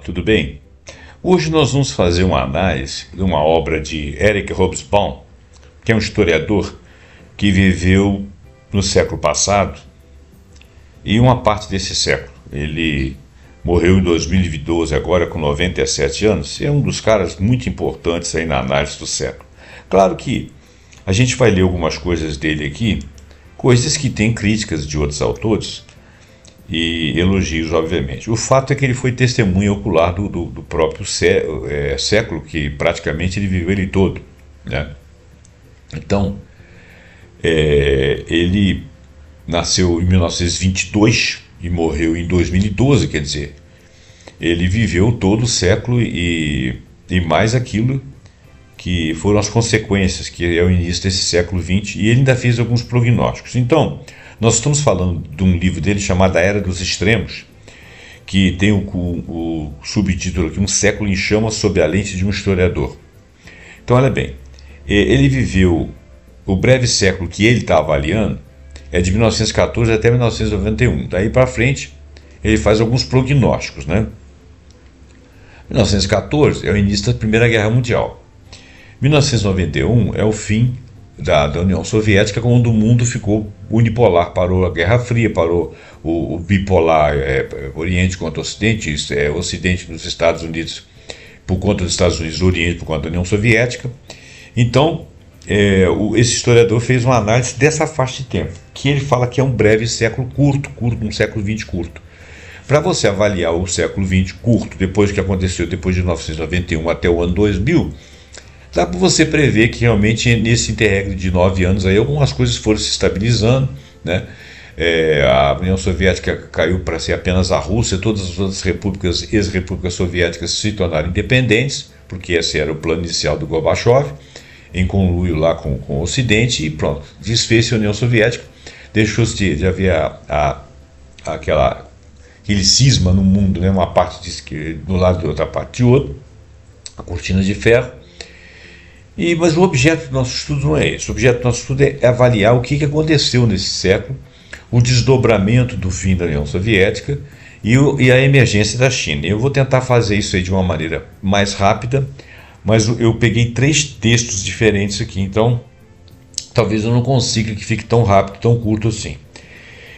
tudo bem? Hoje nós vamos fazer uma análise de uma obra de Eric Hobsbawm, que é um historiador que viveu no século passado e uma parte desse século. Ele morreu em 2012, agora com 97 anos, e é um dos caras muito importantes aí na análise do século. Claro que a gente vai ler algumas coisas dele aqui, coisas que têm críticas de outros autores, e elogios, obviamente. O fato é que ele foi testemunha ocular do próprio século, que praticamente ele viveu ele todo, né? Então, ele nasceu em 1922 e morreu em 2012, quer dizer, ele viveu todo o século e mais aquilo que foram as consequências, que é o início desse século XX, e ele ainda fez alguns prognósticos. Então, nós estamos falando de um livro dele chamado A Era dos Extremos, que tem o subtítulo aqui, Um Século em Chamas sob a lente de um historiador. Então, olha bem, ele viveu o breve século que ele está avaliando, é de 1914 até 1991. Daí para frente, ele faz alguns prognósticos, né? 1914 é o início da Primeira Guerra Mundial. 1991 é o fim da União Soviética, quando o mundo ficou unipolar, parou a Guerra Fria, parou o bipolar Oriente contra Ocidente, Ocidente dos Estados Unidos por conta dos Estados Unidos, Oriente por conta da União Soviética. Então, esse historiador fez uma análise dessa faixa de tempo, que ele fala que é um breve século curto, um século XX curto. Para você avaliar o século XX curto, depois que aconteceu depois de 1991 até o ano 2000, dá para você prever que realmente nesse interregno de 9 anos aí algumas coisas foram se estabilizando, né? A União Soviética caiu para ser apenas a Rússia, todas as outras repúblicas, ex-repúblicas soviéticas se tornaram independentes, porque esse era o plano inicial do Gorbachev, em conluio lá com o Ocidente, e pronto, desfez-se a União Soviética, deixou-se de haver aquele cisma no mundo, né? Uma parte de do lado e outra parte de outro, a cortina de ferro. Mas o objeto do nosso estudo não é esse. O objeto do nosso estudo é avaliar o que aconteceu nesse século, o desdobramento do fim da União Soviética e a emergência da China. Eu vou tentar fazer isso aí de uma maneira mais rápida, mas eu peguei 3 textos diferentes aqui, então talvez eu não consiga que fique tão rápido, tão curto assim.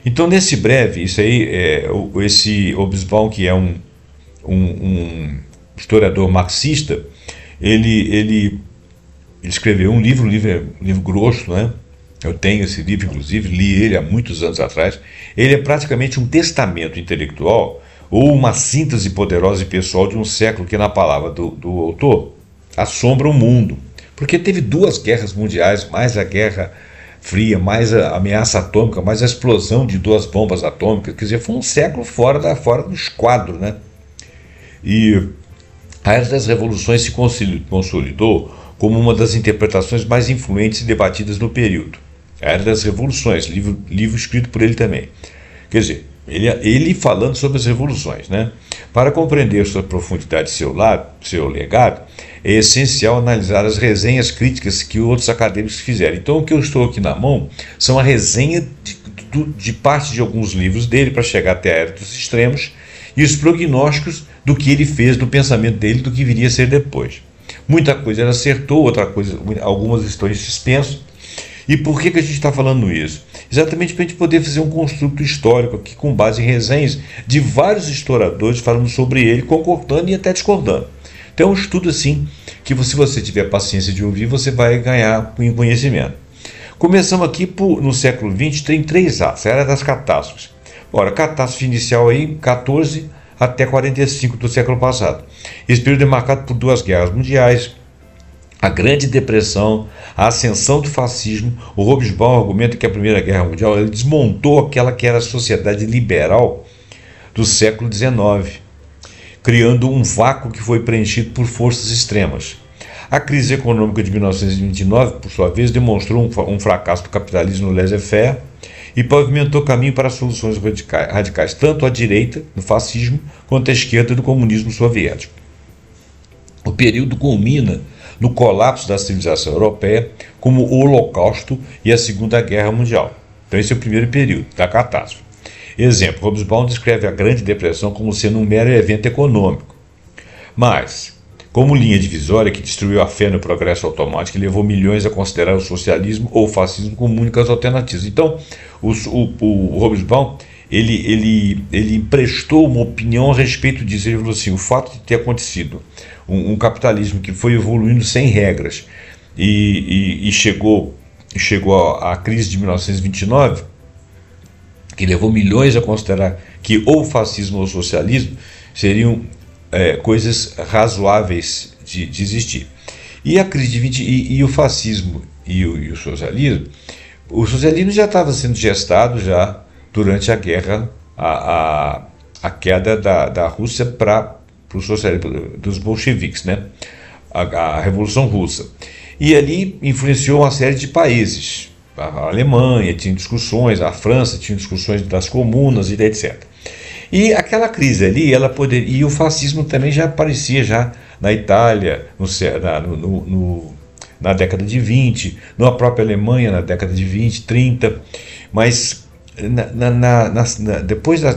Então, nesse breve, isso aí, esse Hobsbawm, que é um historiador marxista, ele escreveu um livro grosso, né? Eu tenho esse livro, inclusive, li ele há muitos anos atrás. Ele é praticamente um testamento intelectual ou uma síntese poderosa e pessoal de um século que, na palavra do autor, assombra o mundo. Porque teve 2 guerras mundiais, mais a Guerra Fria, mais a ameaça atômica, mais a explosão de 2 bombas atômicas. Quer dizer, foi um século fora do esquadro, né? E a Era das Revoluções se consolidou como uma das interpretações mais influentes e debatidas no período. A Era das Revoluções, livro escrito por ele também. Quer dizer, ele falando sobre as revoluções, né? Para compreender sua profundidade e seu legado, é essencial analisar as resenhas críticas que outros acadêmicos fizeram. Então, o que eu estou aqui na mão são a resenha de parte de alguns livros dele para chegar até a Era dos Extremos e os prognósticos do que ele fez, do pensamento dele, do que viria a ser depois. Muita coisa ele acertou, outra coisa, algumas estão em suspenso. E por que a gente está falando isso? Exatamente para a gente poder fazer um construto histórico aqui com base em resenhas de vários historiadores falando sobre ele, concordando e até discordando. Então é um estudo assim que, se você tiver paciência de ouvir, você vai ganhar em conhecimento. Começamos aqui no século XX, tem 3 atos, a Era das Catástrofes. Ora, catástrofe inicial aí, 14 até 45 do século passado. Esse período é marcado por 2 guerras mundiais, a Grande Depressão, a ascensão do fascismo. O Hobsbawm argumenta que a Primeira Guerra Mundial ele desmontou aquela que era a sociedade liberal do século XIX, criando um vácuo que foi preenchido por forças extremas. A crise econômica de 1929, por sua vez, demonstrou um fracasso do capitalismo no laissez-faire e pavimentou caminho para soluções radicais, tanto à direita, no fascismo, quanto à esquerda, do comunismo soviético. O período culmina no colapso da civilização europeia, como o Holocausto e a Segunda Guerra Mundial. Então esse é o primeiro período da catástrofe. Exemplo, Hobsbawm descreve a Grande Depressão como sendo um mero evento econômico. Mas, como linha divisória que destruiu a fé no progresso automático e levou milhões a considerar o socialismo ou o fascismo como únicas alternativas. Então, o Hobsbawm, ele emprestou uma opinião a respeito disso. Ele falou assim: o fato de ter acontecido um capitalismo que foi evoluindo sem regras e chegou à crise de 1929, que levou milhões a considerar que ou o fascismo ou o socialismo seriam coisas razoáveis de existir. E a crise de 20 e o fascismo e o socialismo já estava sendo gestado já durante a guerra, a queda da Rússia para o socialismo dos bolcheviques, né? A Revolução Russa. E ali influenciou uma série de países. A Alemanha tinha discussões, a França tinha discussões das comunas e etc. E aquela crise ali, e o fascismo também já aparecia já na Itália, na década de 20, na própria Alemanha na década de 20, 30, mas depois da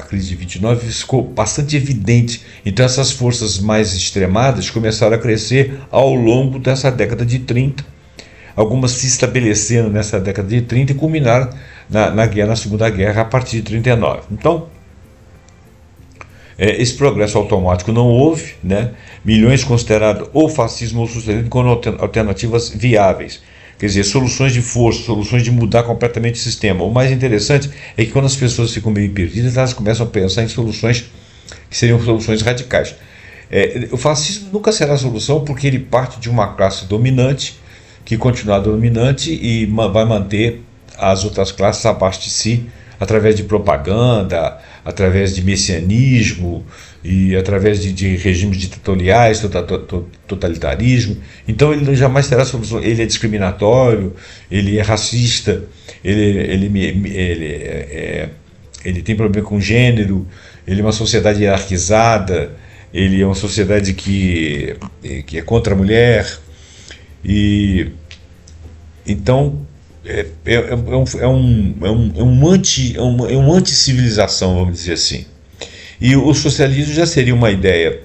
crise de 29 ficou bastante evidente. Então essas forças mais extremadas começaram a crescer ao longo dessa década de 30, algumas se estabeleceram nessa década de 30 e culminaram na Segunda Guerra a partir de 39. Então, esse progresso automático não houve, né? Milhões considerados ou fascismo ou socialismo como alternativas viáveis. Quer dizer, soluções de força, soluções de mudar completamente o sistema. O mais interessante é que quando as pessoas ficam meio perdidas, elas começam a pensar em soluções que seriam soluções radicais. O fascismo nunca será a solução, porque ele parte de uma classe dominante, que continuará dominante e vai manter as outras classes abaixo de si, através de propaganda, através de messianismo e através de regimes ditatoriais, totalitarismo. Então ele jamais terá solução. Ele é discriminatório, ele é racista, ele tem problema com gênero, ele é uma sociedade hierarquizada, ele é uma sociedade que é contra a mulher. E então é um anti-civilização, vamos dizer assim. E o socialismo já seria uma ideia,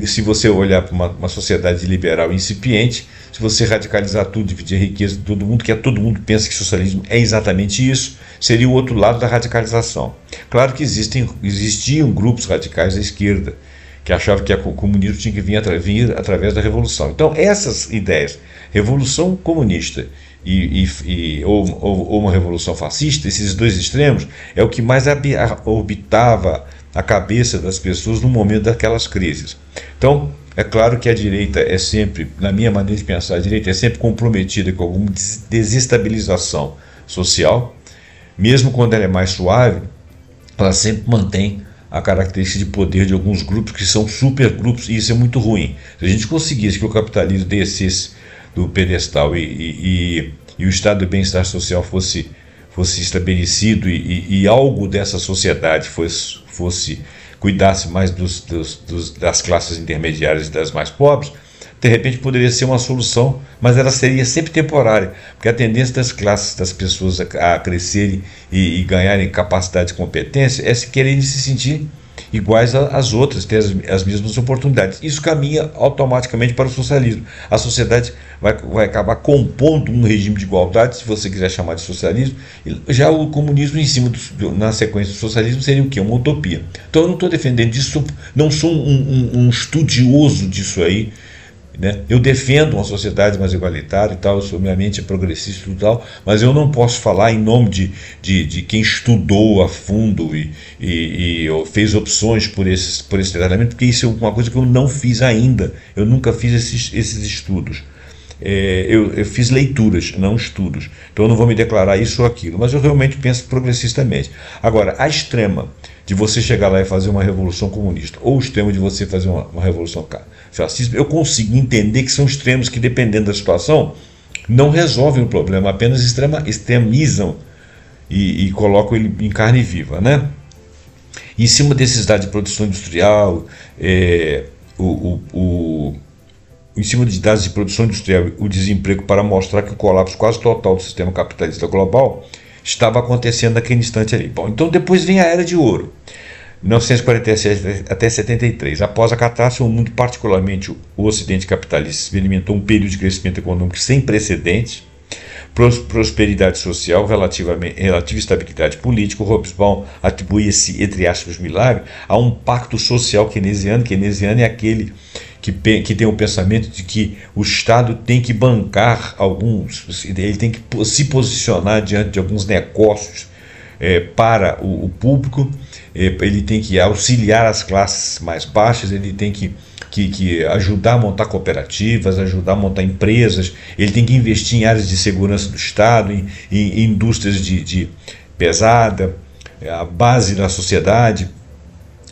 se você olhar para uma sociedade liberal incipiente, se você radicalizar tudo, dividir a riqueza de todo mundo, que todo mundo pensa que socialismo é exatamente isso, seria o outro lado da radicalização. Claro que existiam grupos radicais da esquerda que achavam que o comunismo tinha que vir através da revolução. Então essas ideias, revolução comunista ou uma revolução fascista, esses dois extremos, é o que mais orbitava a cabeça das pessoas no momento daquelas crises. Então, é claro que a direita é sempre, na minha maneira de pensar, a direita é sempre comprometida com alguma desestabilização social, mesmo quando ela é mais suave, ela sempre mantém a característica de poder de alguns grupos que são supergrupos, e isso é muito ruim. Se a gente conseguisse que o capitalismo descesse do pedestal e o estado de bem-estar social fosse estabelecido e algo dessa sociedade cuidasse mais das classes intermediárias e das mais pobres, de repente poderia ser uma solução, mas ela seria sempre temporária, porque a tendência das pessoas a crescerem e ganharem capacidade e competência é se quererem se sentir iguais às outras, ter as mesmas oportunidades. Isso caminha automaticamente para o socialismo. A sociedade vai acabar compondo um regime de igualdade, se você quiser chamar de socialismo. Já o comunismo, em cima na sequência do socialismo, seria o quê? Uma utopia. Então eu não estou defendendo isso, não sou um estudioso disso aí, né? Eu defendo uma sociedade mais igualitária e tal, minha mente é progressista e tal, mas eu não posso falar em nome de quem estudou a fundo e fez opções por esse tratamento, porque isso é uma coisa que eu não fiz ainda. Eu nunca fiz esses estudos. Eu fiz leituras, não estudos. Então eu não vou me declarar isso ou aquilo, mas eu realmente penso progressistamente. Agora, a extrema de você chegar lá e fazer uma revolução comunista, ou o extremo de você fazer uma revolução fascista, eu consigo entender que são extremos que, dependendo da situação, não resolvem o problema, apenas extremizam e colocam ele em carne viva, né? Em cima da necessidade de produção industrial, em cima de dados de produção industrial, o desemprego, para mostrar que o colapso quase total do sistema capitalista global estava acontecendo naquele instante ali. Bom, então depois vem a Era de Ouro. 1947 até 73. Após a catástrofe, o mundo, particularmente o Ocidente capitalista, experimentou um período de crescimento econômico sem precedentes, prosperidade social, relativa estabilidade política. O Hobsbawm atribui esse, entre aspas, milagre a um pacto social keynesiano. Keynesiano é aquele que tem o pensamento de que o Estado tem que bancar alguns, ele tem que se posicionar diante de alguns negócios para o público, ele tem que auxiliar as classes mais baixas, ele tem que ajudar a montar cooperativas, ajudar a montar empresas, ele tem que investir em áreas de segurança do Estado, em indústrias de pesada, a base da sociedade,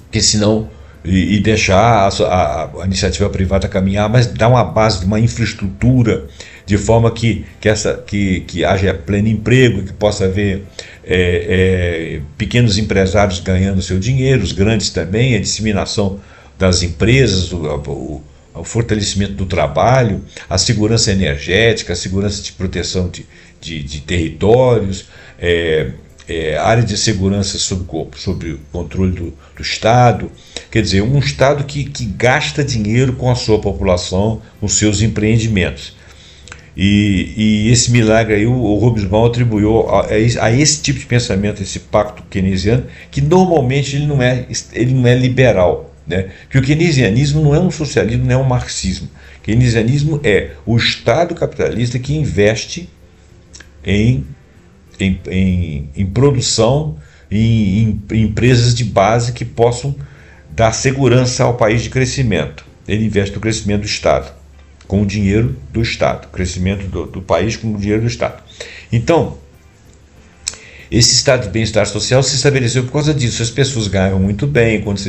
porque senão e deixar a iniciativa privada caminhar, mas dar uma base de uma infraestrutura de forma que haja pleno emprego, que possa haver pequenos empresários ganhando seu dinheiro, os grandes também, a disseminação das empresas, o fortalecimento do trabalho, a segurança energética, a segurança de proteção de territórios, área de segurança sob o controle do Estado. Quer dizer, um Estado que gasta dinheiro com a sua população, com seus empreendimentos. E esse milagre aí o Hobsbawm atribuiu a esse tipo de pensamento, esse pacto keynesiano, que normalmente ele não é liberal, né? Que o keynesianismo não é um socialismo, não é um marxismo. O keynesianismo é o Estado capitalista que investe em produção, em empresas de base que possam dar segurança ao país de crescimento. Ele investe no crescimento do Estado, com o dinheiro do Estado, crescimento do país com o dinheiro do Estado. Então, esse estado de bem-estar social se estabeleceu por causa disso. As pessoas ganhavam muito bem, quando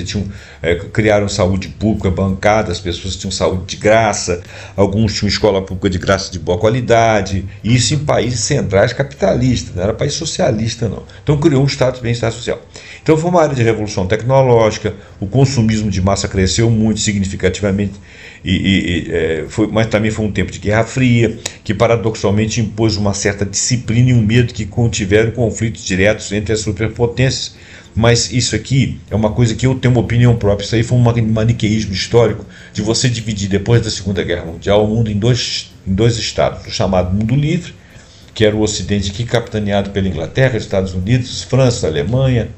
criaram saúde pública bancada, as pessoas tinham saúde de graça, alguns tinham escola pública de graça de boa qualidade, e isso em países centrais capitalistas, não era país socialista não. Então criou um estado de bem-estar social. Então foi uma área de revolução tecnológica, o consumismo de massa cresceu muito significativamente, mas também foi um tempo de Guerra Fria, que paradoxalmente impôs uma certa disciplina e um medo que contiveram conflitos diretos entre as superpotências. Mas isso aqui é uma coisa que eu tenho uma opinião própria. Isso aí foi um maniqueísmo histórico de você dividir, depois da Segunda Guerra Mundial, o mundo em dois estados: o chamado mundo livre, que era o Ocidente aqui capitaneado pela Inglaterra, Estados Unidos, França, Alemanha,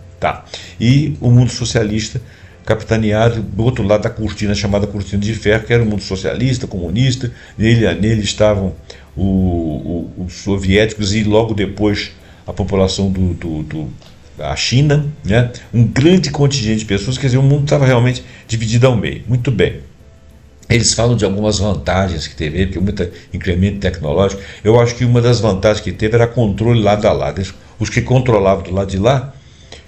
e o mundo socialista, capitaneado do outro lado da cortina, chamada cortina de ferro, que era o mundo socialista, comunista. Nele estavam os soviéticos e logo depois a população da China, né? Um grande contingente de pessoas. Quer dizer, o mundo estava realmente dividido ao meio. Muito bem. Eles falam de algumas vantagens que teve, porque muito incremento tecnológico. Eu acho que uma das vantagens que teve era controle lado a lado. Os que controlavam do lado de lá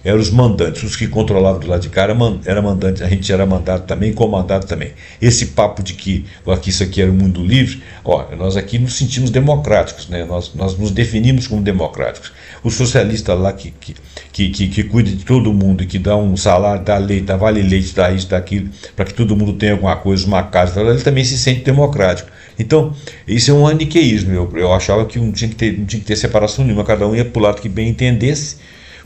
eram os mandantes, os que controlavam do lado de cá era mandante, a gente era mandado também, comandado também. Esse papo de que isso aqui era o mundo livre, nós aqui nos sentimos democráticos, né? Nós nos definimos como democráticos. O socialista lá que cuida de todo mundo e que dá um salário, dá leite, dá vale leite, dá isso, dá aquilo, para que todo mundo tenha alguma coisa, uma casa, ele também se sente democrático. Então, isso é um maniqueísmo. Eu achava que não tinha que ter separação nenhuma, cada um ia para o lado que bem entendesse.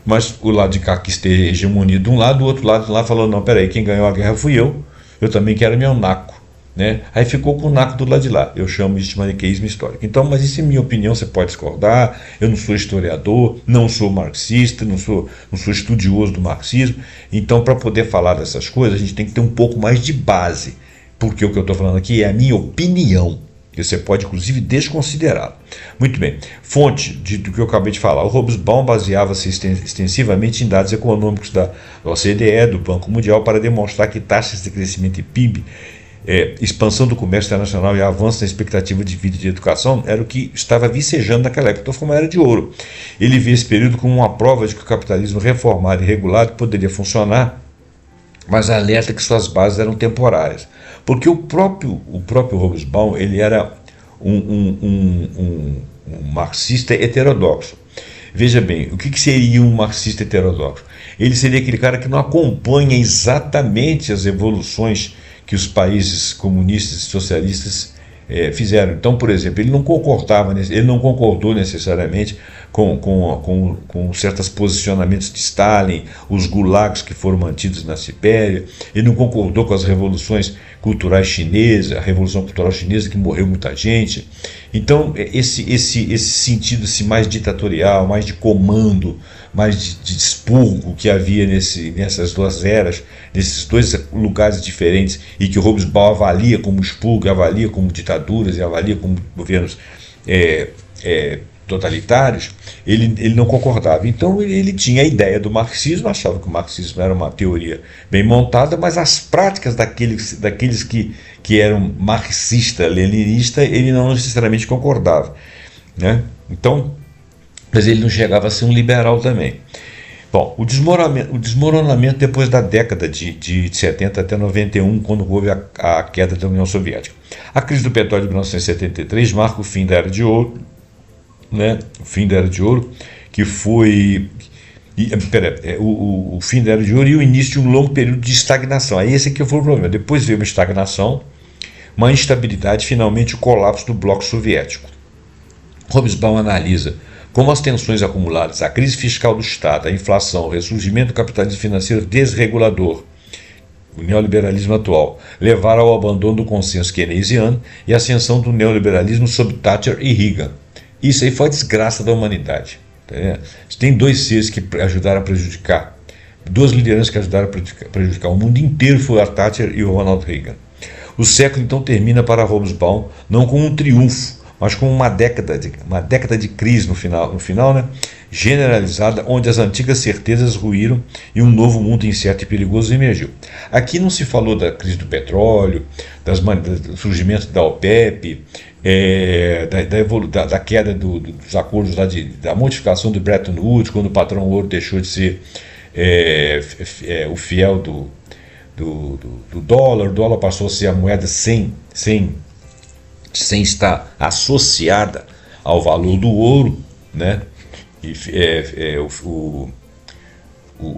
Mas o lado de cá quis ter hegemonia de um lado, o outro lado lá falou: não, peraí, quem ganhou a guerra fui eu também quero meu naco, né? Aí ficou com o naco do lado de lá. Eu chamo isso de maniqueísmo histórico. Então, mas isso é minha opinião, você pode discordar. Eu não sou historiador, não sou marxista, não sou estudioso do marxismo. Então, para poder falar dessas coisas, a gente tem que ter um pouco mais de base, porque o que eu estou falando aqui é a minha opinião. Você pode, inclusive, desconsiderá-lo. Muito bem. Fonte do que eu acabei de falar. O Hobsbawm baseava-se extensivamente em dados econômicos da OCDE, do Banco Mundial, para demonstrar que taxas de crescimento e PIB, expansão do comércio internacional e avanço na expectativa de vida e de educação era o que estava vicejando naquela época. Então foi uma era de ouro. Ele vê esse período como uma prova de que o capitalismo reformado e regulado poderia funcionar, mas alerta que suas bases eram temporárias. Porque o próprio Hobsbawm, ele era um marxista heterodoxo. Veja bem, o que seria um marxista heterodoxo? Ele seria aquele cara que não acompanha exatamente as evoluções que os países comunistas e socialistas fizeram. Então, por exemplo, ele não concordou necessariamente com certos posicionamentos de Stalin, os gulags que foram mantidos na Sibéria, ele não concordou com as revoluções culturais chinesas, a Revolução Cultural Chinesa, que morreu muita gente. Então, esse sentido mais ditatorial, mais de comando, mais de expurgo que havia nessas duas eras, nesses dois lugares diferentes, e que o Hobsbawm avalia como expurgo, avalia como ditaduras e avalia como governos totalitários, ele não concordava. Então ele tinha a ideia do marxismo, achava que o marxismo era uma teoria bem montada, mas as práticas daqueles que eram marxista-leninista, ele não necessariamente concordava, né? Então, mas ele não chegava a ser um liberal também. Bom, o desmoronamento depois da década de 70 até 91, quando houve a queda da União Soviética. A crise do petróleo de 1973 marca o fim da Era de Ouro, né? O fim da Era de Ouro, que foi o fim da Era de Ouro e o início de um longo período de estagnação. Aí esse aqui foi o problema. Depois veio uma estagnação, uma instabilidade, finalmente o colapso do bloco soviético. Hobsbawm analisa como as tensões acumuladas, a crise fiscal do Estado, a inflação, o ressurgimento do capitalismo financeiro desregulador, o neoliberalismo atual, levaram ao abandono do consenso keynesiano e a ascensão do neoliberalismo sob Thatcher e Reagan. Isso aí foi a desgraça da humanidade. Tá? Tem dois seres que ajudaram a prejudicar, duas lideranças que ajudaram a prejudicar o mundo inteiro, foi a Thatcher e o Ronald Reagan. O século então termina para Hobsbawm não com um triunfo, mas com uma década de crise no final, né, generalizada, onde as antigas certezas ruíram e um novo mundo incerto e perigoso emergiu. Aqui não se falou da crise do petróleo, do surgimento da OPEP, da queda dos acordos lá da modificação do Bretton Woods, quando o patrão ouro deixou de ser o fiel do dólar. O dólar passou a ser a moeda sem estar associada ao valor do ouro, né? E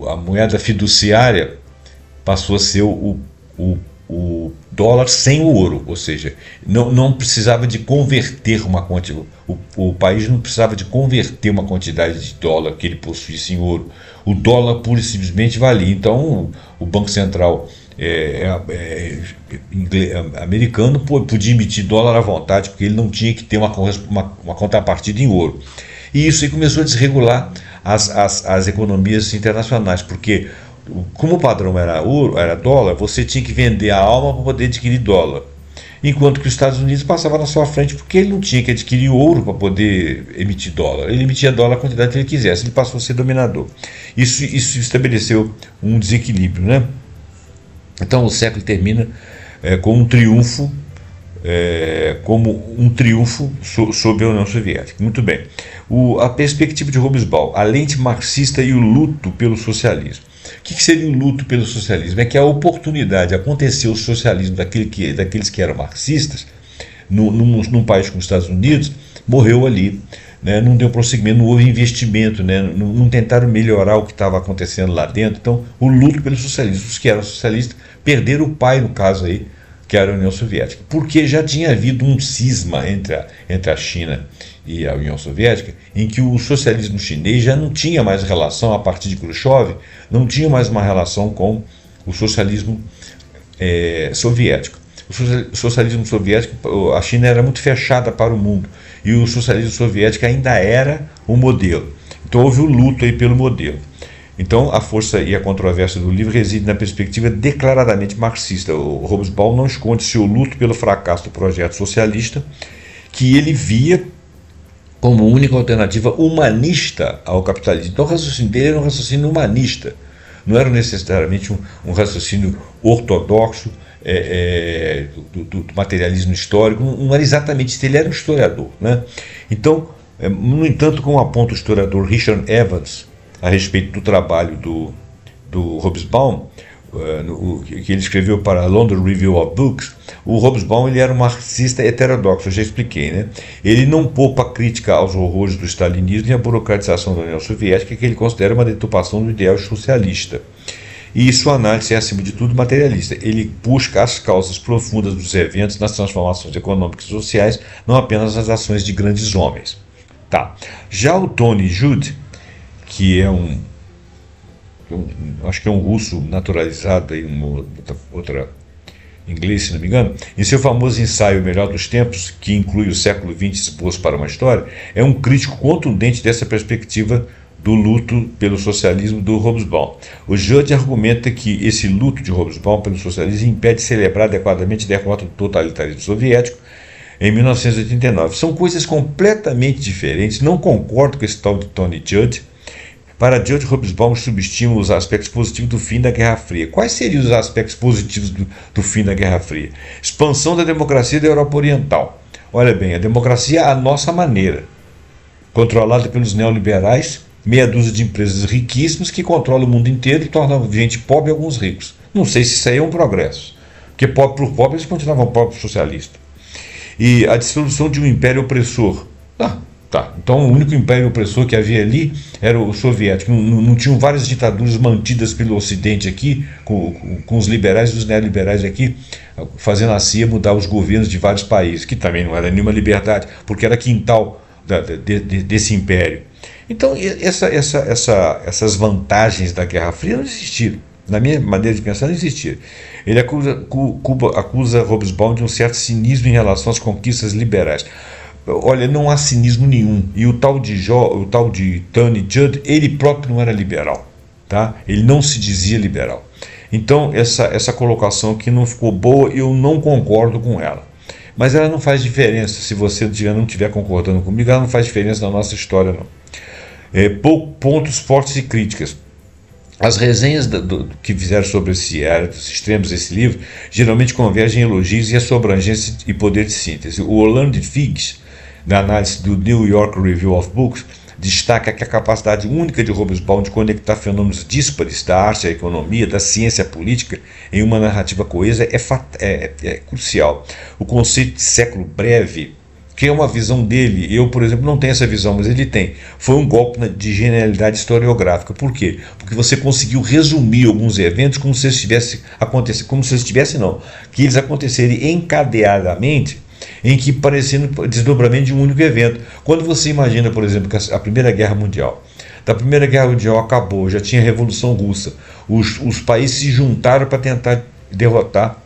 a moeda fiduciária passou a ser o dólar sem o ouro, ou seja, não precisava de converter uma quantidade, o país não precisava de converter uma quantidade de dólar que ele possuísse em ouro. O dólar pura e simplesmente valia. Então o Banco Central americano podia emitir dólar à vontade, porque ele não tinha que ter uma contrapartida em ouro. E isso aí começou a desregular as economias internacionais, porque como o padrão era dólar, você tinha que vender a alma para poder adquirir dólar, enquanto que os Estados Unidos passavam na sua frente, porque ele não tinha que adquirir ouro para poder emitir dólar. Ele emitia dólar a quantidade que ele quisesse, ele passou a ser dominador. Isso estabeleceu um desequilíbrio, né? Então o século termina com um triunfo, sobre a União Soviética. Muito bem. A perspectiva de Hobsbawm, a lente marxista e o luto pelo socialismo. O que seria o luto pelo socialismo? É que a oportunidade, aconteceu o socialismo daqueles que eram marxistas, num país como os Estados Unidos, morreu ali. Né? Não deu prosseguimento, não houve investimento, né? Não tentaram melhorar o que estava acontecendo lá dentro. Então, o luto pelo socialismo. Os que eram socialistas perderam o pai, no caso aí, que era a União Soviética, porque já tinha havido um cisma entre a China e a União Soviética, em que o socialismo chinês já não tinha mais relação, a partir de Khrushchev, não tinha mais uma relação com o socialismo soviético. O socialismo soviético, a China era muito fechada para o mundo, e o socialismo soviético ainda era o modelo. Então houve o luto aí pelo modelo. Então a força e a controvérsia do livro reside na perspectiva declaradamente marxista. O Hobsbawm não esconde seu luto pelo fracasso do projeto socialista, que ele via como única alternativa humanista ao capitalismo. Então o raciocínio dele era um raciocínio humanista, não era necessariamente um raciocínio ortodoxo do materialismo histórico, não era exatamente isso, ele era um historiador, né? Então, no entanto, como aponta o historiador Richard Evans a respeito do trabalho do Hobsbawm, que ele escreveu para a London Review of Books, o Hobsbawm ele era um marxista heterodoxo, eu já expliquei, né? Ele não poupa crítica aos horrores do stalinismo e à burocratização da União Soviética, que ele considera uma deturpação do ideal socialista. e sua análise é, acima de tudo, materialista. Ele busca as causas profundas dos eventos nas transformações econômicas e sociais, não apenas nas ações de grandes homens. Tá. Já o Tony Judt, que é acho que é um russo naturalizado, aí, outra inglês, se não me engano, em seu famoso ensaio O Melhor dos Tempos, que inclui o século XX Esboço para uma História, é um crítico contundente dessa perspectiva do luto pelo socialismo do Hobsbawm. O Judd argumenta que esse luto de Hobsbawm pelo socialismo impede de celebrar adequadamente a derrota do totalitarismo soviético em 1989. São coisas completamente diferentes, não concordo com esse tal de Tony Judd. Para Judd, Hobsbawm subestima os aspectos positivos do fim da Guerra Fria. Quais seriam os aspectos positivos do fim da Guerra Fria? Expansão da democracia da Europa Oriental. Olha bem, a democracia à nossa maneira, controlada pelos neoliberais, meia dúzia de empresas riquíssimas que controlam o mundo inteiro e tornam gente pobre e alguns ricos. Não sei se isso aí é um progresso, porque pobre por pobre eles continuavam pobres socialistas. E a dissolução de um império opressor. Tá. Então o único império opressor que havia ali era o soviético. Não tinham várias ditaduras mantidas pelo Ocidente aqui, com os liberais e os neoliberais aqui, fazendo a CIA mudar os governos de vários países, que também não era nenhuma liberdade, porque era quintal desse império. Então essas vantagens da Guerra Fria não existiram. Na minha maneira de pensar, não existiram. Ele acusa Hobsbawm de um certo cinismo em relação às conquistas liberais. Olha, não há cinismo nenhum. E o tal de Tony Judd, ele próprio não era liberal, tá? Ele não se dizia liberal. Então essa colocação aqui não ficou boa e eu não concordo com ela. Mas ela não faz diferença. Se você não estiver concordando comigo, ela não faz diferença na nossa história, não. Pontos fortes e críticas. As resenhas que fizeram sobre esse área dos extremos desse livro geralmente convergem em elogios e a sua abrangência e poder de síntese. O Orlando Figes, na análise do New York Review of Books, destaca que a capacidade única de Hobsbawm de conectar fenômenos díspares da arte, da economia, da ciência política em uma narrativa coesa é crucial. O conceito de século breve, que é uma visão dele, eu, por exemplo, não tenho essa visão, mas ele tem, foi um golpe de genialidade historiográfica. Por quê? Porque você conseguiu resumir alguns eventos como se eles que eles aconteceriam encadeadamente, em que parecendo desdobramento de um único evento. Quando você imagina, por exemplo, que a Primeira Guerra Mundial, da Primeira Guerra Mundial acabou, já tinha a Revolução Russa, os países se juntaram para tentar derrotar,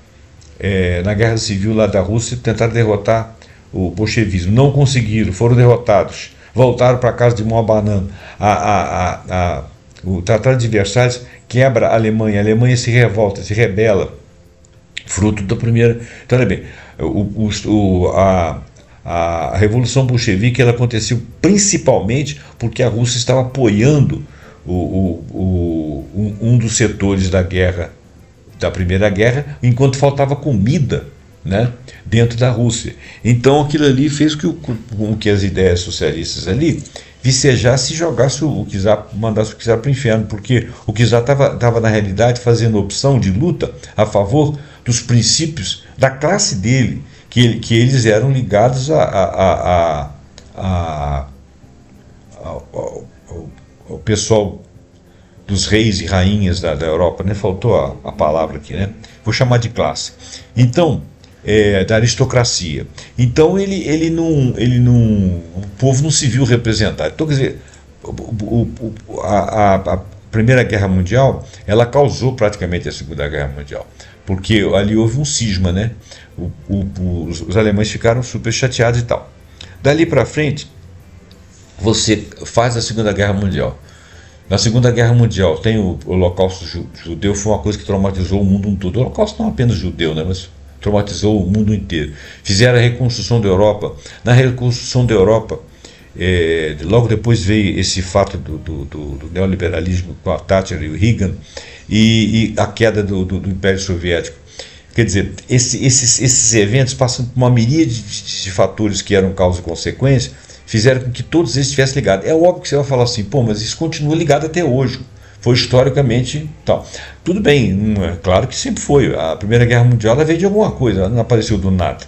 na Guerra Civil lá da Rússia, tentaram derrotar o bolchevismo, não conseguiram, foram derrotados, voltaram para casa de mão abanando. O Tratado de Versalhes quebra a Alemanha se revolta, se rebela, fruto da primeira. Então, olha bem, a Revolução Bolchevique ela aconteceu principalmente porque a Rússia estava apoiando um dos setores da guerra, da Primeira Guerra, enquanto faltava comida, né, dentro da Rússia. Então aquilo ali fez com que as ideias socialistas ali vicejassem e jogassem o czar, mandassem o czar para o inferno, porque o czar estava na realidade fazendo opção de luta a favor dos princípios da classe dele, que eles eram ligados ao pessoal dos reis e rainhas da Europa, né? Faltou a palavra aqui, né? Vou chamar de classe. Então, da aristocracia. Então o povo não se viu representado. Então, quer dizer, a Primeira Guerra Mundial, ela causou praticamente a Segunda Guerra Mundial, porque ali houve um cisma, né? Os alemães ficaram super chateados e tal. Dali para frente, você faz a Segunda Guerra Mundial. Na Segunda Guerra Mundial tem o Holocausto judeu, foi uma coisa que traumatizou o mundo todo. O Holocausto não é apenas judeu, né? Mas traumatizou o mundo inteiro. Fizeram a reconstrução da Europa. Na reconstrução da Europa, logo depois veio esse fato do neoliberalismo com a Thatcher e o Reagan e a queda do Império Soviético. Quer dizer, esses eventos passam por uma miríade de fatores que eram causa e consequência, fizeram com que todos eles estivessem ligados. É óbvio que você vai falar assim, pô, mas isso continua ligado até hoje. Foi historicamente tal. Tudo bem, claro que sempre foi. A Primeira Guerra Mundial ela veio de alguma coisa, ela não apareceu do nada.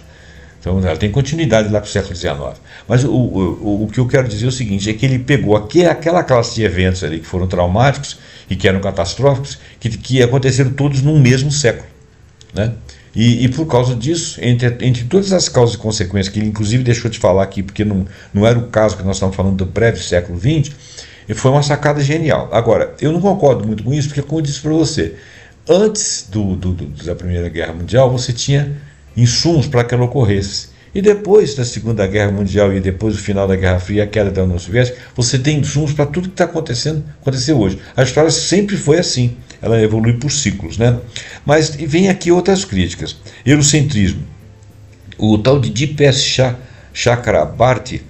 Então ela tem continuidade lá para o século XIX. Mas o que eu quero dizer é o seguinte, é que ele pegou aquela classe de eventos ali que foram traumáticos e que eram catastróficos, que aconteceram todos num mesmo século, né? E por causa disso, entre todas as causas e consequências, que ele inclusive deixou de falar aqui, porque não era o caso que nós estamos falando do breve século XX, foi uma sacada genial. Agora, eu não concordo muito com isso, porque, como eu disse para você, antes da Primeira Guerra Mundial, você tinha insumos para que ela ocorresse. E depois da Segunda Guerra Mundial e depois do final da Guerra Fria, a queda da União Soviética, você tem insumos para tudo que está aconteceu hoje. A história sempre foi assim, ela evolui por ciclos, né? Mas vem aqui outras críticas. Eurocentrismo. O tal de Dipesh Chakrabarty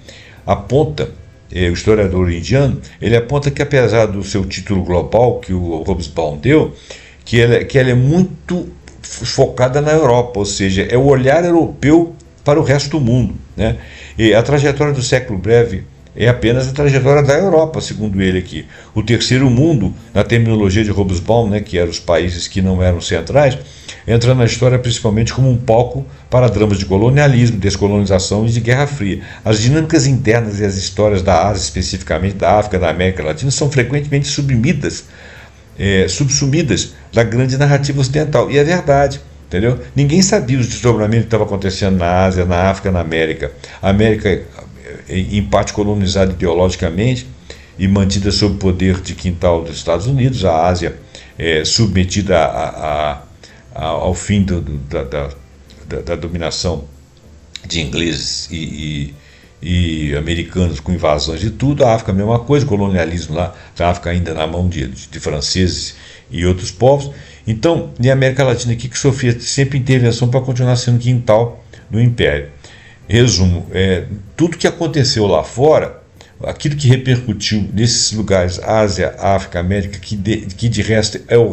aponta, o historiador indiano, ele aponta que, apesar do seu título global que o Hobsbawm deu, que ela é muito focada na Europa, ou seja, é o olhar europeu para o resto do mundo, né? E a trajetória do século breve é apenas a trajetória da Europa, segundo ele aqui. O terceiro mundo, na terminologia de Hobsbawm, né, que eram os países que não eram centrais, entra na história principalmente como um palco para dramas de colonialismo, descolonização e de Guerra Fria. As dinâmicas internas e as histórias da Ásia, especificamente da África e da América Latina, são frequentemente subsumidas da grande narrativa ocidental. E é verdade. Entendeu? Ninguém sabia os desdobramentos que estavam acontecendo na Ásia, na África, na América. A América, em parte colonizada ideologicamente e mantida sob o poder de quintal dos Estados Unidos, a Ásia submetida ao fim da dominação de ingleses e americanos com invasões de tudo. A África a mesma coisa, colonialismo lá, a África ainda na mão de franceses e outros povos. Então, e a América Latina aqui, que sofria sempre intervenção para continuar sendo quintal do Império. Resumo, tudo que aconteceu lá fora, aquilo que repercutiu nesses lugares, Ásia, África, América, que de resto é o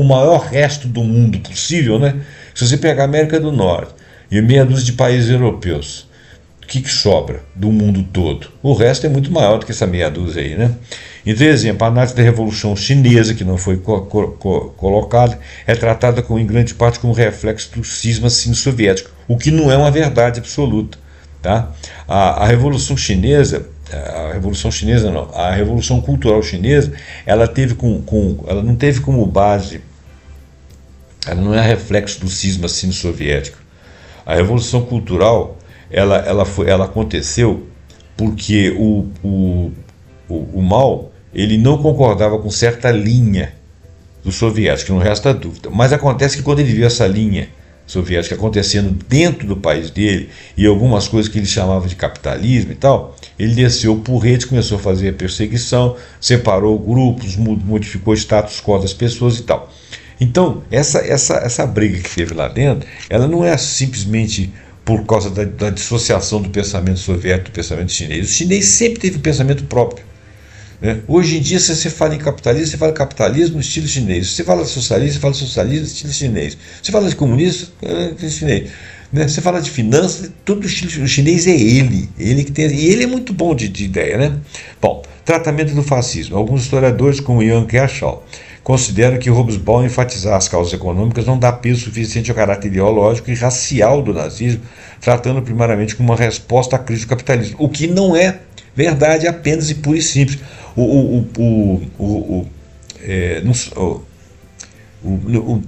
maior resto do mundo possível, né? Se você pegar a América do Norte e meia dúzia de países europeus, o que sobra do mundo todo? O resto é muito maior do que essa meia dúzia aí, né? Então, por exemplo, a análise da Revolução Chinesa, que não foi colocada, é tratada em grande parte como reflexo do cisma sino-soviético, o que não é uma verdade absoluta, tá? A Revolução Chinesa, a Revolução Cultural Chinesa, ela não teve como base, ela não é reflexo do cisma sino-soviético. A Revolução Cultural, ela aconteceu porque o Mao, ele não concordava com certa linha do soviético, não resta dúvida. Mas acontece que quando ele viu essa linha soviética acontecendo dentro do país dele, e algumas coisas que ele chamava de capitalismo e tal, ele desceu o porrete, começou a fazer a perseguição, separou grupos, modificou o status quo das pessoas e tal. Então, essa briga que teve lá dentro, ela não é simplesmente por causa da dissociação do pensamento soviético do pensamento chinês. O chinês sempre teve um pensamento próprio. Hoje em dia, se você fala em capitalismo, você fala capitalismo no estilo chinês. Se você fala de socialismo, você fala socialismo no estilo chinês. Se você fala de comunista, estilo chinês. Você fala de finanças, todo o estilo chinês é ele que tem, e ele é muito bom de ideia, né? Bom, tratamento do fascismo. Alguns historiadores, como Ian Kershaw, consideram que Hobsbawm enfatizar as causas econômicas não dá peso suficiente ao caráter ideológico e racial do nazismo, tratando primariamente como uma resposta à crise do capitalismo, o que não é verdade apenas e pura e simples. O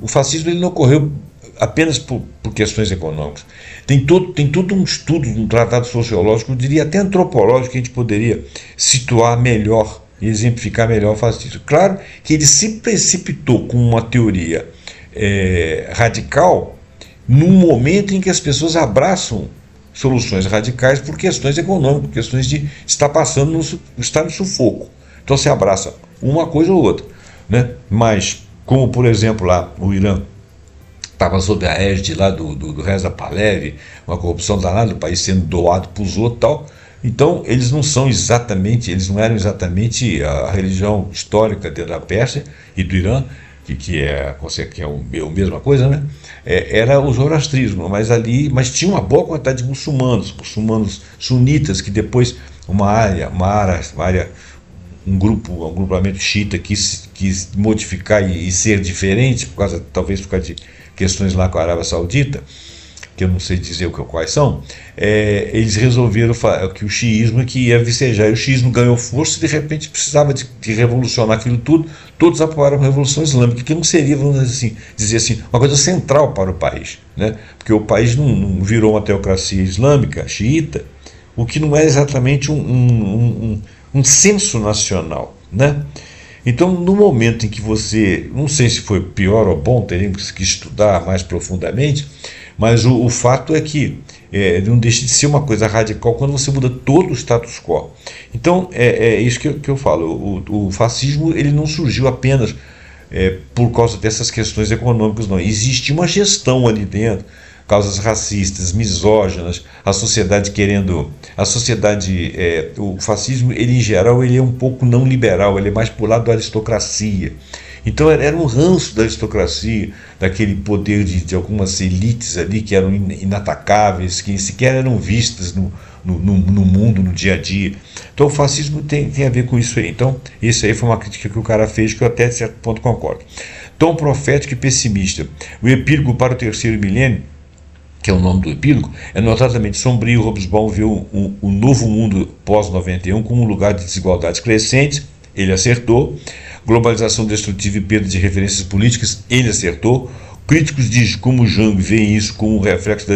fascismo ele não ocorreu apenas por questões econômicas. Tem todo um estudo, um tratado sociológico, eu diria até antropológico, que a gente poderia situar melhor e exemplificar melhor o fascismo. Claro que ele se precipitou com uma teoria radical num momento em que as pessoas abraçam soluções radicais por questões econômicas, por questões de estar estar no sufoco. Então se abraça uma coisa ou outra, né? Mas, como por exemplo lá o Irã estava sob a égide lá do Reza Pahlavi, uma corrupção danada, o país sendo doado para os outros e tal. Então eles não eram exatamente a religião histórica da Pérsia e do Irã, que é a mesma coisa, né? Era o zoroastrismo, mas tinha uma boa quantidade de muçulmanos sunitas, que depois um grupamento xiita quis modificar e ser diferente, talvez por causa de questões lá com a Arábia Saudita, que eu não sei dizer quais são, eles resolveram que o xiismo que ia vicejar. E o xiismo ganhou força e de repente precisava de revolucionar aquilo tudo. Todos apoiaram a Revolução Islâmica, que não seria, vamos dizer assim, uma coisa central para o país, né? Porque o país não virou uma teocracia islâmica, xiita, o que não é exatamente um senso nacional, né? Então, no momento em que você, não sei se foi pior ou bom, teríamos que estudar mais profundamente, mas o fato é que não deixa de ser uma coisa radical quando você muda todo o status quo. Então, é isso que eu falo, o fascismo ele não surgiu apenas por causa dessas questões econômicas, não. Existe uma gestão ali dentro, causas racistas, misóginas, a sociedade o fascismo, ele em geral, ele é um pouco não liberal, ele é mais por lado da aristocracia. Então era um ranço da aristocracia, daquele poder de algumas elites ali que eram inatacáveis, que sequer eram vistas no mundo, no dia a dia. Então o fascismo tem a ver com isso aí. Então isso aí foi uma crítica que o cara fez, que eu até de certo ponto concordo. Tom profético e pessimista. O epílogo para o terceiro milênio, que é o nome do epílogo, é notadamente sombrio. Hobsbawm vê o novo mundo pós-91 como um lugar de desigualdades crescentes. Ele acertou. Globalização destrutiva e perda de referências políticas, ele acertou. Críticos como Jung veem isso como um reflexo da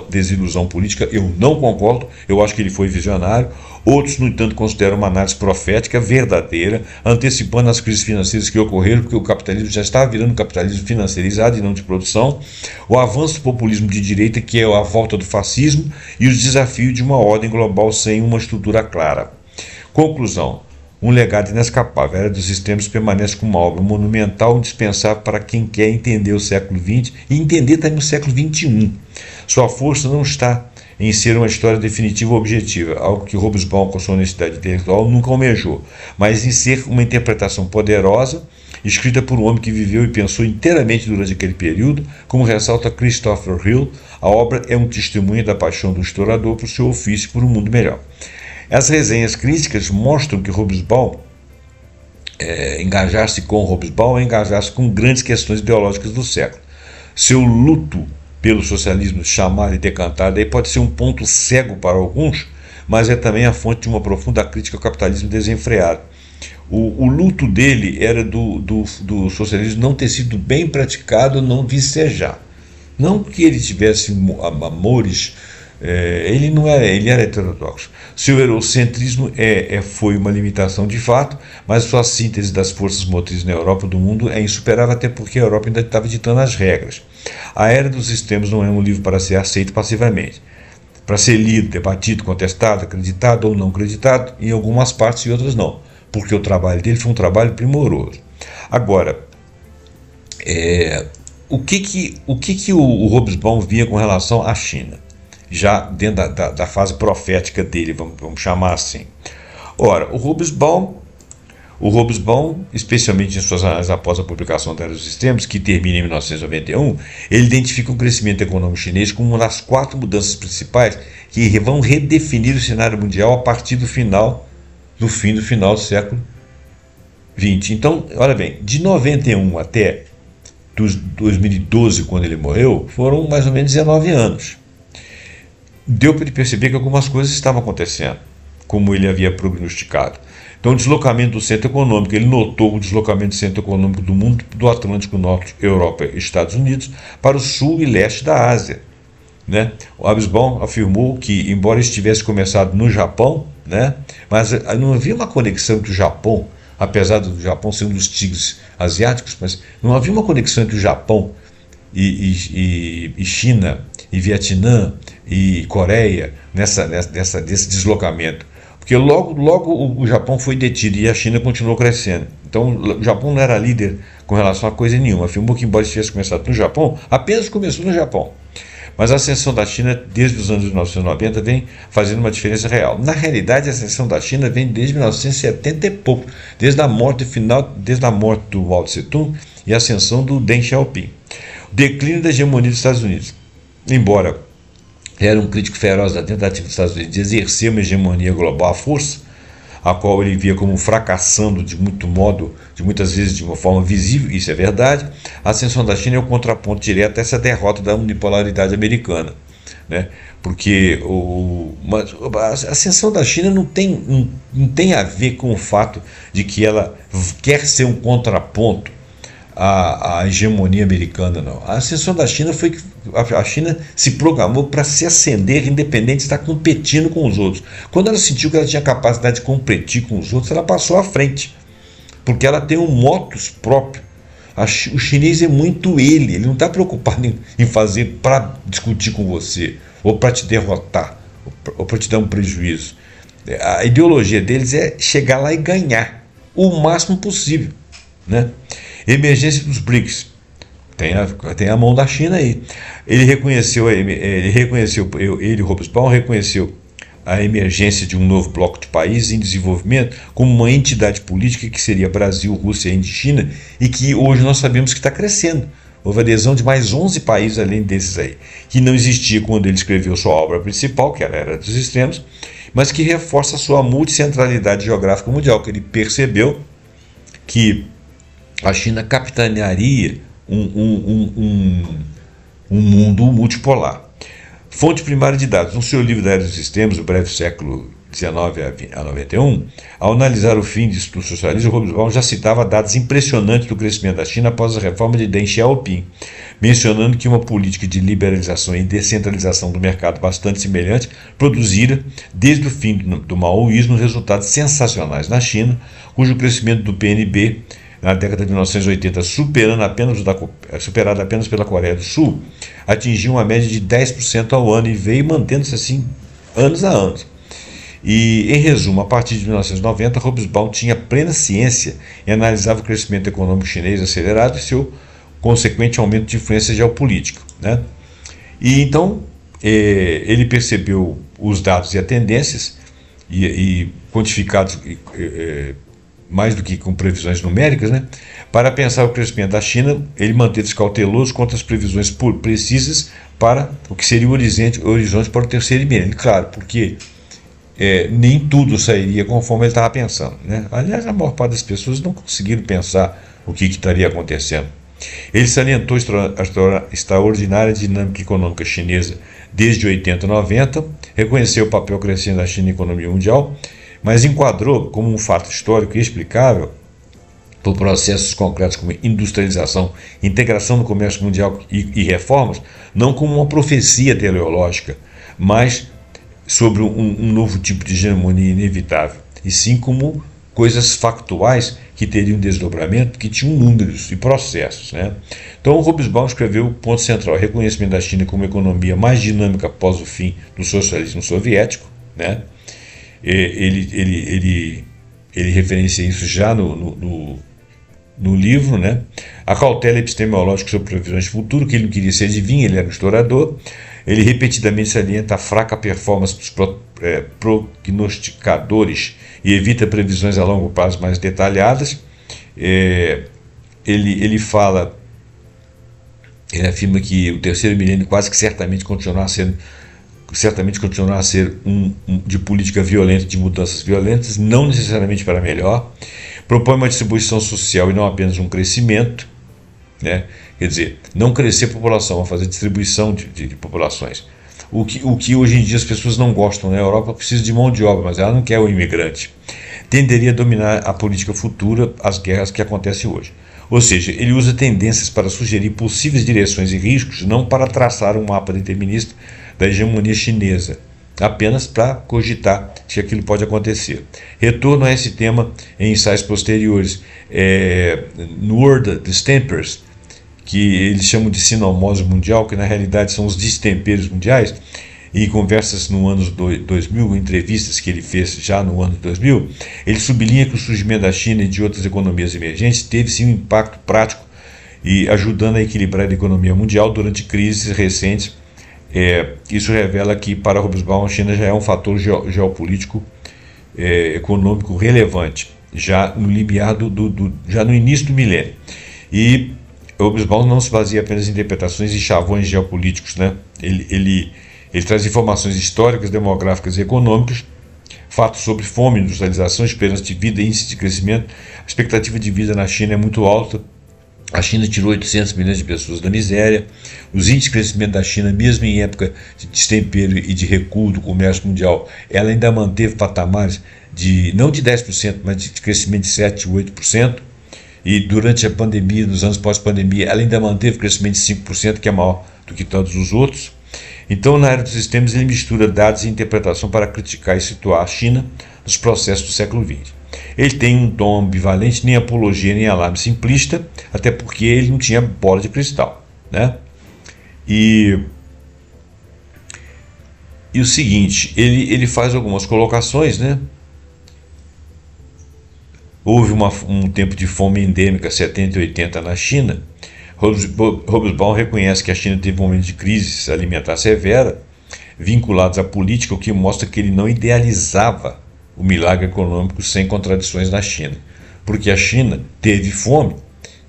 desilusão política. Eu não concordo, eu acho que ele foi visionário. Outros, no entanto, consideram uma análise profética verdadeira, antecipando as crises financeiras que ocorreram, porque o capitalismo já está virando um capitalismo financiarizado e não de produção. O avanço do populismo de direita, que é a volta do fascismo, e os desafios de uma ordem global sem uma estrutura clara. Conclusão. Um legado inescapável. A Era dos Extremos permanece como uma obra monumental, indispensável para quem quer entender o século XX e entender também o século XXI. Sua força não está em ser uma história definitiva ou objetiva, algo que Hobsbawm, com sua honestidade intelectual, nunca almejou, mas em ser uma interpretação poderosa, escrita por um homem que viveu e pensou inteiramente durante aquele período. Como ressalta Christopher Hill, a obra é um testemunho da paixão do historiador por seu ofício e por um mundo melhor. As resenhas críticas mostram que Hobsbawm, engajar-se com Hobsbawm é engajar-se com grandes questões ideológicas do século. Seu luto pelo socialismo chamado e decantado aí pode ser um ponto cego para alguns, mas é também a fonte de uma profunda crítica ao capitalismo desenfreado. O luto dele era do socialismo não ter sido bem praticado, não vicejar. Não que ele tivesse amores. Ele era heterodoxo. Seu eurocentrismo foi uma limitação de fato, mas sua síntese das forças motrizes na Europa do mundo é insuperável, até porque a Europa ainda estava ditando as regras. A Era dos Extremos não é um livro para ser aceito passivamente, para ser lido, debatido, contestado, acreditado ou não acreditado, em algumas partes e outras não, porque o trabalho dele foi um trabalho primoroso. Agora, o que o Hobsbawm via com relação à China? Já dentro da fase profética dele, vamos chamar assim. Ora, o Hobsbawm, especialmente em suas análises após a publicação da Era dos Extremos, que termina em 1991, ele identifica o crescimento econômico chinês como uma das 4 mudanças principais que vão redefinir o cenário mundial a partir do fim do século XX. Então, olha bem, de 91 até 2012, quando ele morreu, foram mais ou menos 19 anos. Deu para ele perceber que algumas coisas estavam acontecendo, como ele havia prognosticado. Então, o deslocamento do centro econômico, ele notou o deslocamento do centro econômico do mundo, do Atlântico Norte, Europa e Estados Unidos, para o sul e leste da Ásia. Né? O Hobsbawm afirmou que, embora estivesse começado no Japão, né, mas não havia uma conexão entre o Japão, apesar do Japão ser um dos tigres asiáticos, mas não havia uma conexão entre o Japão e China, e Vietnã e Coreia desse deslocamento, porque logo o Japão foi detido e a China continuou crescendo. Então o Japão não era líder com relação a coisa nenhuma. Afirmou que, embora tivesse começado no Japão, apenas começou no Japão, mas a ascensão da China desde os anos 1990 vem fazendo uma diferença real. Na realidade, a ascensão da China vem desde 1970 e pouco, desde a morte do Mao Tse-tung e a ascensão do Deng Xiaoping. O declínio da hegemonia dos Estados Unidos. Embora era um crítico feroz da tentativa dos Estados Unidos de exercer uma hegemonia global à força, a qual ele via como fracassando de muitas vezes de uma forma visível, isso é verdade. A ascensão da China é o contraponto direto a essa derrota da unipolaridade americana, né? Porque a ascensão da China não tem a ver com o fato de que ela quer ser um contraponto à hegemonia americana, não. A ascensão da China foi que a China se programou para se ascender independente de estar competindo com os outros. Quando ela sentiu que ela tinha capacidade de competir com os outros, ela passou à frente, porque ela tem um motus próprio. O chinês é muito ele não está preocupado em fazer para discutir com você, ou para te derrotar, ou para te dar um prejuízo. A ideologia deles é chegar lá e ganhar o máximo possível, né? Emergência dos BRICS. Tem a mão da China aí. Hobsbawm reconheceu a emergência de um novo bloco de países em desenvolvimento como uma entidade política que seria Brasil, Rússia, Índia e China, e que hoje nós sabemos que está crescendo. Houve adesão de mais 11 países além desses aí, que não existia quando ele escreveu sua obra principal, que era a Era dos Extremos, mas que reforça a sua multicentralidade geográfica mundial, que ele percebeu que a China capitanearia um mundo multipolar. Fonte primária de dados. No seu livro da Era dos Sistemas, o breve século XIX a 91, ao analisar o fim do socialismo, Hobsbawm já citava dados impressionantes do crescimento da China após a reforma de Deng Xiaoping, mencionando que uma política de liberalização e descentralização do mercado bastante semelhante produzira, desde o fim do maoísmo, resultados sensacionais na China, cujo crescimento do PNB na década de 1980, superado apenas pela Coreia do Sul, atingiu uma média de 10% ao ano e veio mantendo-se assim anos a anos. E, em resumo, a partir de 1990, Hobsbawm tinha plena ciência e analisava o crescimento econômico chinês acelerado e seu consequente aumento de influência geopolítica, né? E então ele percebeu os dados e as tendências e quantificados mais do que com previsões numéricas, né? Para pensar o crescimento da China, ele manteve-se cauteloso quanto às previsões precisas para o que seria o horizonte para o terceiro milênio. Claro, porque nem tudo sairia conforme ele estava pensando, né? Aliás, a maior parte das pessoas não conseguiram pensar o que estaria acontecendo. Ele salientou a extraordinária dinâmica econômica chinesa desde 80 e 90, reconheceu o papel crescente da China na economia mundial, mas enquadrou como um fato histórico e explicável por processos concretos como industrialização, integração no comércio mundial e reformas, não como uma profecia teleológica, mas sobre um novo tipo de hegemonia inevitável, e sim como coisas factuais que teriam desdobramento, que tinham números e processos, né? Então, o Hobsbawm escreveu o ponto central: reconhecimento da China como economia mais dinâmica após o fim do socialismo soviético, né? Ele referencia isso já no livro, né? A cautela epistemológica sobre previsões de futuro, que ele não queria ser adivinho, ele era um historiador. Ele repetidamente salienta a fraca performance dos prognosticadores e evita previsões a longo prazo mais detalhadas. Ele afirma que o terceiro milênio quase que certamente continuará a ser de política violenta, de mudanças violentas, não necessariamente para melhor. Propõe uma distribuição social e não apenas um crescimento, né? Quer dizer, não crescer a população, mas fazer distribuição de populações. O que hoje em dia as pessoas não gostam, né? A Europa precisa de mão de obra, mas ela não quer o imigrante. Tenderia a dominar a política futura, as guerras que acontecem hoje. Ou seja, ele usa tendências para sugerir possíveis direções e riscos, não para traçar um mapa determinista da hegemonia chinesa, apenas para cogitar que aquilo pode acontecer. Retorno a esse tema em ensaios posteriores. No World Distempers, que eles chamam de sinomose mundial, que na realidade são os destemperos mundiais, e conversas no ano 2000, entrevistas que ele fez já no ano 2000, ele sublinha que o surgimento da China e de outras economias emergentes teve sim um impacto prático e ajudando a equilibrar a economia mundial durante crises recentes. Isso revela que, para Hobsbawm, a China já é um fator geopolítico econômico relevante, já no limiar já no início do milênio. E Hobsbawm não se baseia apenas em interpretações e chavões geopolíticos, né? Ele traz informações históricas, demográficas e econômicas, fatos sobre fome, industrialização, esperança de vida, índice de crescimento. A expectativa de vida na China é muito alta. A China tirou 800 milhões de pessoas da miséria. Os índices de crescimento da China, mesmo em época de destempero e de recuo do comércio mundial, ela ainda manteve patamares não de 10%, mas de crescimento de 7%, 8%. E durante a pandemia, nos anos pós-pandemia, ela ainda manteve crescimento de 5%, que é maior do que todos os outros. Então, na área dos sistemas, ele mistura dados e interpretação para criticar e situar a China nos processos do século XX. Ele tem um tom ambivalente, nem apologia, nem alarme simplista, até porque ele não tinha bola de cristal, né? E o seguinte, ele faz algumas colocações, né? Houve um tempo de fome endêmica, 70 e 80 na China. Hobsbawm reconhece que a China teve um momento de crise alimentar severa, vinculados à política, o que mostra que ele não idealizava o milagre econômico sem contradições na China. Porque a China teve fome,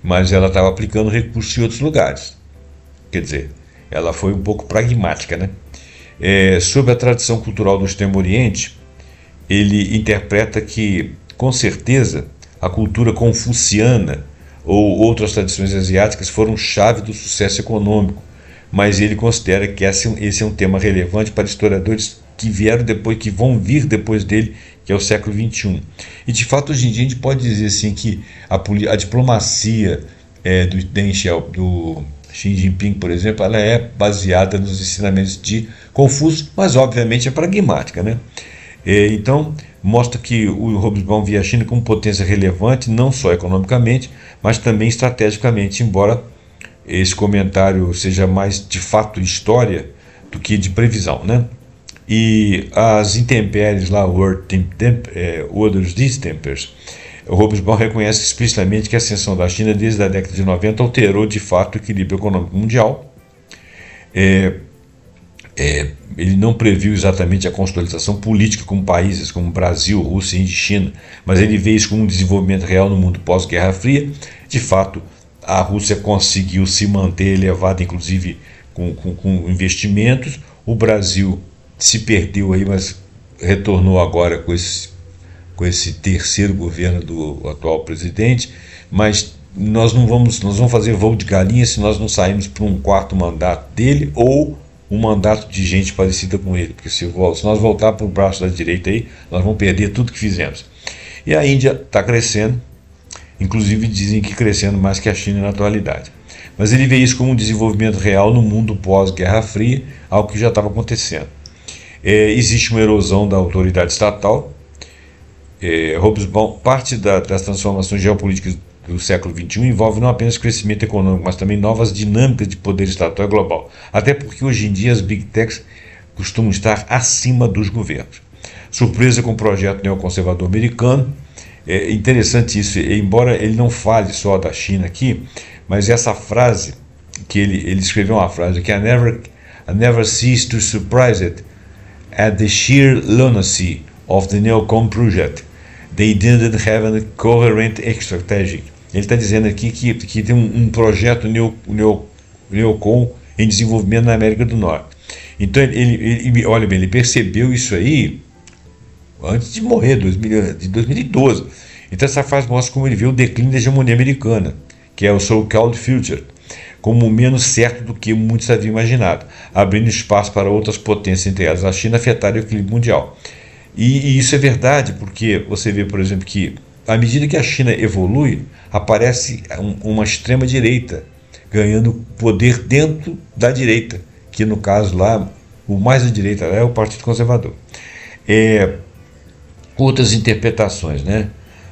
mas ela estava aplicando recursos em outros lugares. Quer dizer, ela foi um pouco pragmática, né? Sobre a tradição cultural do Extremo Oriente, ele interpreta que, com certeza, a cultura confuciana ou outras tradições asiáticas foram chave do sucesso econômico, mas ele considera que esse é um tema relevante para historiadores que vieram depois, que vão vir depois dele, que é o século XXI. E de fato, hoje em dia, a gente pode dizer assim que a diplomacia do Xi Jinping, por exemplo, ela é baseada nos ensinamentos de Confúcio, mas obviamente é pragmática, né? Então, mostra que o Hobsbawm via a China como potência relevante, não só economicamente, mas também estrategicamente, embora esse comentário seja mais de fato história do que de previsão, né? E as intempéries lá, Orders Distempers, o Hobsbawm reconhece explicitamente que a ascensão da China desde a década de 90 alterou de fato o equilíbrio econômico mundial. Ele não previu exatamente a consolidação política como países como Brasil, Rússia e China, mas ele vê isso como um desenvolvimento real no mundo pós-Guerra Fria. De fato, a Rússia conseguiu se manter elevada, inclusive com investimentos. O Brasil se perdeu aí, mas retornou agora com esse terceiro governo do atual presidente. Mas nós vamos fazer voo de galinha se nós não sairmos para um quarto mandato dele ou um mandato de gente parecida com ele, porque se nós voltar para o braço da direita aí, nós vamos perder tudo que fizemos. E a Índia está crescendo, inclusive dizem que crescendo mais que a China na atualidade. Mas ele vê isso como um desenvolvimento real no mundo pós-Guerra Fria, algo que já estava acontecendo. Existe uma erosão da autoridade estatal. Hobsbawm, parte das transformações geopolíticas do século XXI envolve não apenas crescimento econômico, mas também novas dinâmicas de poder estatal global. Até porque hoje em dia as Big Techs costumam estar acima dos governos. Surpresa com o projeto neoconservador americano. É interessante isso, embora ele não fale só da China aqui, mas essa frase, que ele escreveu uma frase que I never cease to surprise it at the sheer lunacy of the Neocon project. They didn't have a coherent strategy. Ele está dizendo aqui que tem um projeto Neocon em desenvolvimento na América do Norte. Então, olha bem, ele percebeu isso aí antes de morrer, de 2012. Então, essa frase mostra como ele vê o declínio da hegemonia americana, que é o so-called future, como menos certo do que muitos haviam imaginado, abrindo espaço para outras potências, entre elas a China, afetarem o equilíbrio mundial. E isso é verdade, porque você vê, por exemplo, que à medida que a China evolui, aparece uma extrema-direita ganhando poder dentro da direita, que no caso lá, o mais à direita é o Partido Conservador. Outras interpretações, né?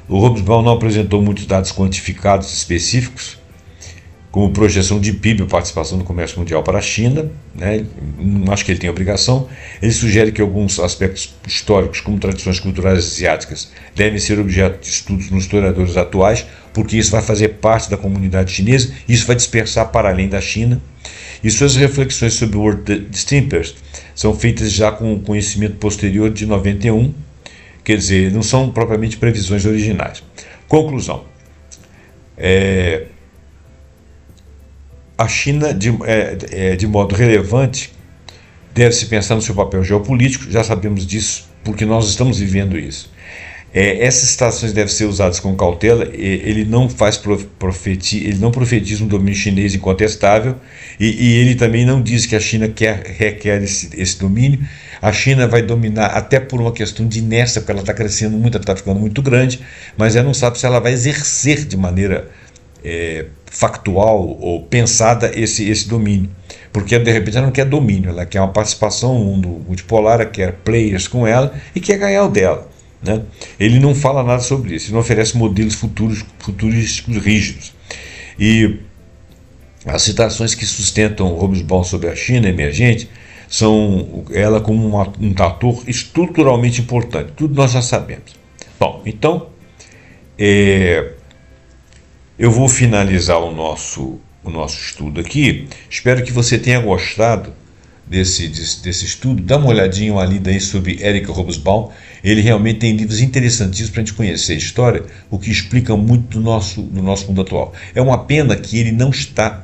O Hobsbawm não apresentou muitos dados quantificados específicos, como projeção de PIB ou participação no comércio mundial para a China, né? Não acho que ele tem obrigação. Ele sugere que alguns aspectos históricos, como tradições culturais asiáticas, devem ser objeto de estudos nos historiadores atuais, porque isso vai fazer parte da comunidade chinesa, e isso vai dispersar para além da China. E suas reflexões sobre o World Steampers são feitas já com conhecimento posterior de 91, quer dizer, não são propriamente previsões originais. Conclusão. A China, de modo relevante, Deve-se pensar no seu papel geopolítico, já sabemos disso, porque nós estamos vivendo isso. Essas citações devem ser usadas com cautela. Ele não profetiza um domínio chinês incontestável, e ele também não diz que a China requer esse domínio. A China vai dominar até por uma questão de inércia, porque ela está crescendo muito, ela está ficando muito grande, mas ela não sabe se ela vai exercer de maneira factual ou pensada esse domínio, porque de repente ela não quer domínio, ela quer uma participação no mundo multipolar, ela quer players com ela e quer ganhar o dela, né? Ele não fala nada sobre isso, ele não oferece modelos futurísticos rígidos. E as citações que sustentam Hobsbawm sobre a China emergente são ela como um ator estruturalmente importante. Tudo nós já sabemos. Bom, então eu vou finalizar o nosso estudo aqui. Espero que você tenha gostado desse estudo. Dá uma olhadinha, uma lida aí sobre Eric Hobsbawm. Ele realmente tem livros interessantíssimos para a gente conhecer a história, o que explica muito do nosso mundo atual. É uma pena que ele não está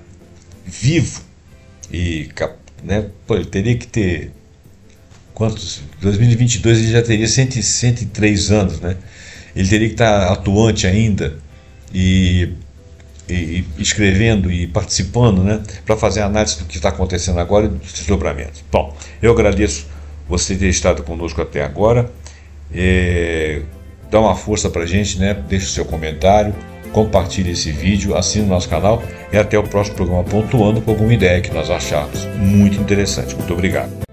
vivo, e, né, ele teria que ter quantos? 2022 ele já teria 103 anos, né? Ele teria que estar atuante ainda e escrevendo e participando, né, para fazer análise do que está acontecendo agora e dos desdobramentos. Bom, eu agradeço você ter estado conosco até agora. Dá uma força para a gente, né? Deixe o seu comentário, compartilhe esse vídeo, assine o nosso canal e até o próximo programa pontuando com alguma ideia que nós acharmos muito interessante. Muito obrigado.